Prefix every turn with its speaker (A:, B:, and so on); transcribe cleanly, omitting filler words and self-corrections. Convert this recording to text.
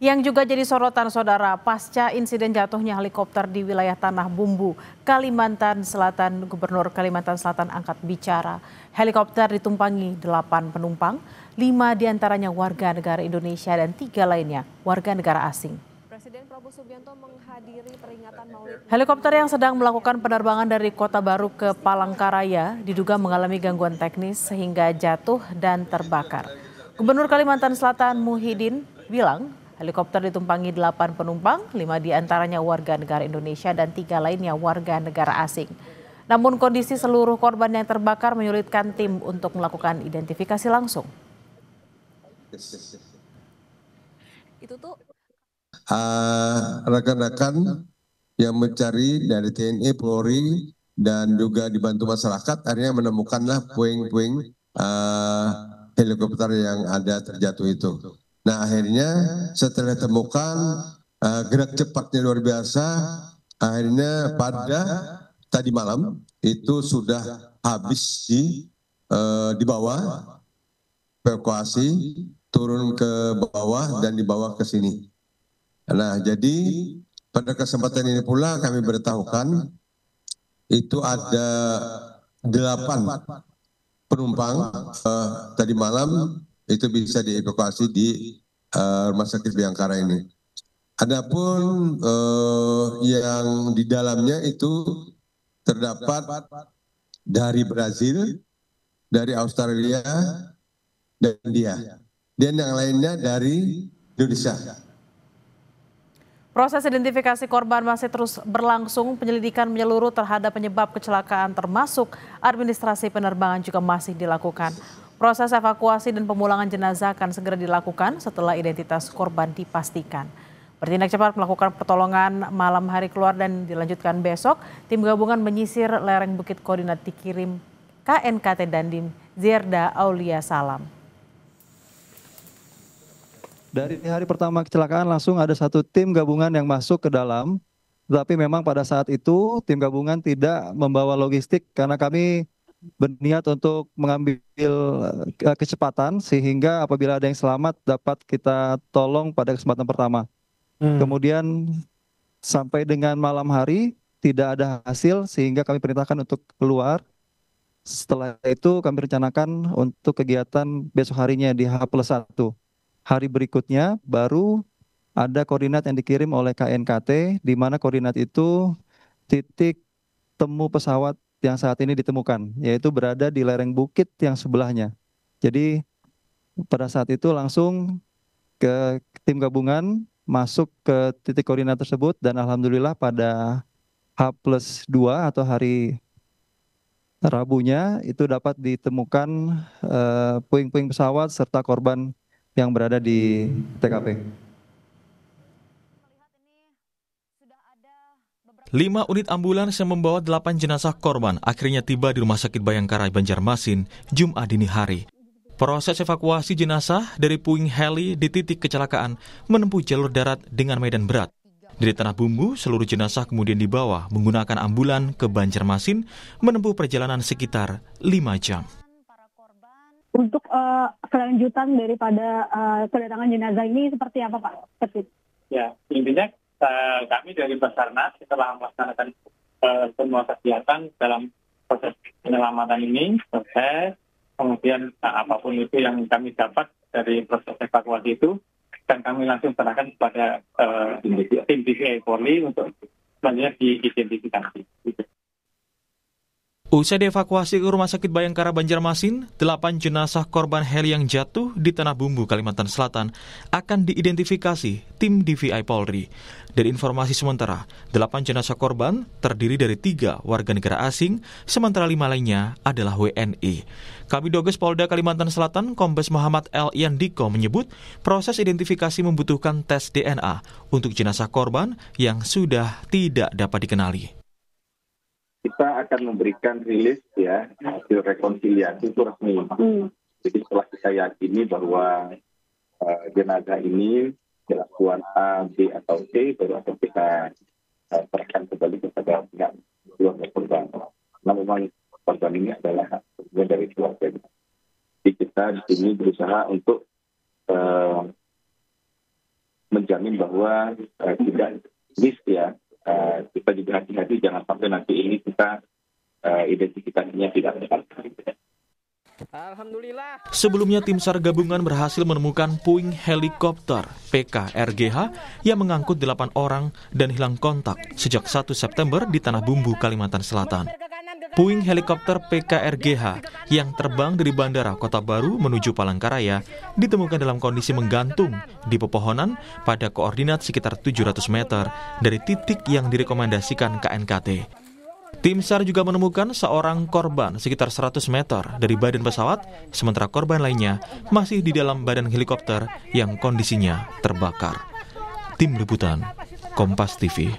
A: Yang juga jadi sorotan saudara pasca insiden jatuhnya helikopter di wilayah Tanah Bumbu, Kalimantan Selatan, Gubernur Kalimantan Selatan angkat bicara. Helikopter ditumpangi 8 penumpang, 5 diantaranya warga negara Indonesia dan 3 lainnya warga negara asing. Presiden Prabowo Subianto menghadiri peringatan Maulid. Helikopter yang sedang melakukan penerbangan dari Kota Baru ke Palangkaraya diduga mengalami gangguan teknis sehingga jatuh dan terbakar. Gubernur Kalimantan Selatan Muhyiddin bilang helikopter ditumpangi 8 penumpang, 5 diantaranya warga negara Indonesia dan 3 lainnya warga negara asing. Namun kondisi seluruh korban yang terbakar menyulitkan tim untuk melakukan identifikasi langsung.
B: Itu tuh
C: rekan-rekan yang mencari dari TNI, Polri, dan juga dibantu masyarakat akhirnya menemukanlah puing-puing helikopter yang ada terjatuh itu. Nah akhirnya setelah ditemukan gerak cepatnya luar biasa, akhirnya pada tadi malam itu sudah habis dibawa evakuasi, turun ke bawah dan dibawa ke sini. Nah jadi pada kesempatan ini pula kami beritahukan itu ada 8 penumpang tadi malam itu bisa dievakuasi di Rumah Sakit Bayangkara ini. Adapun yang di dalamnya itu terdapat dari Brazil, dari Australia, dan India. Dan yang lainnya dari Indonesia.
A: Proses identifikasi korban masih terus berlangsung, penyelidikan menyeluruh terhadap penyebab kecelakaan termasuk administrasi penerbangan juga masih dilakukan. Proses evakuasi dan pemulangan jenazah akan segera dilakukan setelah identitas korban dipastikan. Bertindak cepat melakukan pertolongan malam hari keluar dan dilanjutkan besok, tim gabungan menyisir lereng Bukit Koordinat dikirim KNKT Dandim Zierda Aulia Salam.
D: Dari hari pertama kecelakaan langsung ada 1 tim gabungan yang masuk ke dalam, tetapi memang pada saat itu tim gabungan tidak membawa logistik karena kami berniat untuk mengambil kecepatan sehingga apabila ada yang selamat dapat kita tolong pada kesempatan pertama. Kemudian sampai dengan malam hari tidak ada hasil sehingga kami perintahkan untuk keluar. Setelah itu kami rencanakan untuk kegiatan besok harinya di H+1. Hari berikutnya baru ada koordinat yang dikirim oleh KNKT di mana koordinat itu titik temu pesawat yang saat ini ditemukan, yaitu berada di lereng bukit yang sebelahnya. Jadi pada saat itu langsung ke tim gabungan masuk ke titik koordinat tersebut dan alhamdulillah pada H+2 atau hari Rabunya itu dapat ditemukan puing-puing pesawat serta korban yang berada di TKP.
E: 5 unit ambulans yang membawa 8 jenazah korban akhirnya tiba di Rumah Sakit Bayangkara Banjarmasin Jumat dini hari. Proses evakuasi jenazah dari puing heli di titik kecelakaan menempuh jalur darat dengan medan berat. Dari Tanah Bumbu, seluruh jenazah kemudian dibawa menggunakan ambulan ke Banjarmasin menempuh perjalanan sekitar 5 jam.
F: Untuk kelanjutan daripada kedatangan jenazah ini seperti apa Pak?
G: Ya, intinya kami dari Basarnas setelah melaksanakan semua kegiatan dalam proses penyelamatan ini, kemudian apapun itu yang kami dapat dari proses evakuasi itu, dan kami langsung serahkan kepada tim DVI Polri untuk selanjutnya diidentifikasi.
E: Usai dievakuasi ke Rumah Sakit Bayangkara Banjarmasin, 8 jenazah korban heli yang jatuh di Tanah Bumbu, Kalimantan Selatan akan diidentifikasi tim DVI Polri. Dari informasi sementara, 8 jenazah korban terdiri dari 3 warga negara asing, sementara 5 lainnya adalah WNI. Kabidoges Polda Kalimantan Selatan, Kombes Muhammad L. Yandiko menyebut proses identifikasi membutuhkan tes DNA untuk jenazah korban yang sudah tidak dapat dikenali.
H: Kita akan memberikan rilis ya hasil rekonsiliasi itu resmi. Jadi setelah kita yakini bahwa jenazah ini dilakukan A, B atau C, baru akan kita serahkan kembali kepada pihak keluarga korban. Nah memang korban ini adalah bagian dari keluarga. Jadi kita di sini berusaha untuk menjamin bahwa tidak miss ya. Kita juga hati-hati jangan sampai nanti ini kita identifikasinya tidak tepat.
I: Alhamdulillah.
E: Sebelumnya tim SAR gabungan berhasil menemukan puing helikopter PKRGH yang mengangkut 8 orang dan hilang kontak sejak 1 September di Tanah Bumbu, Kalimantan Selatan. Puing helikopter PKRGH yang terbang dari Bandara Kota Baru menuju Palangkaraya ditemukan dalam kondisi menggantung di pepohonan pada koordinat sekitar 700 meter dari titik yang direkomendasikan KNKT. Tim SAR juga menemukan seorang korban sekitar 100 meter dari badan pesawat, sementara korban lainnya masih di dalam badan helikopter yang kondisinya terbakar. Tim Liputan, Kompas TV.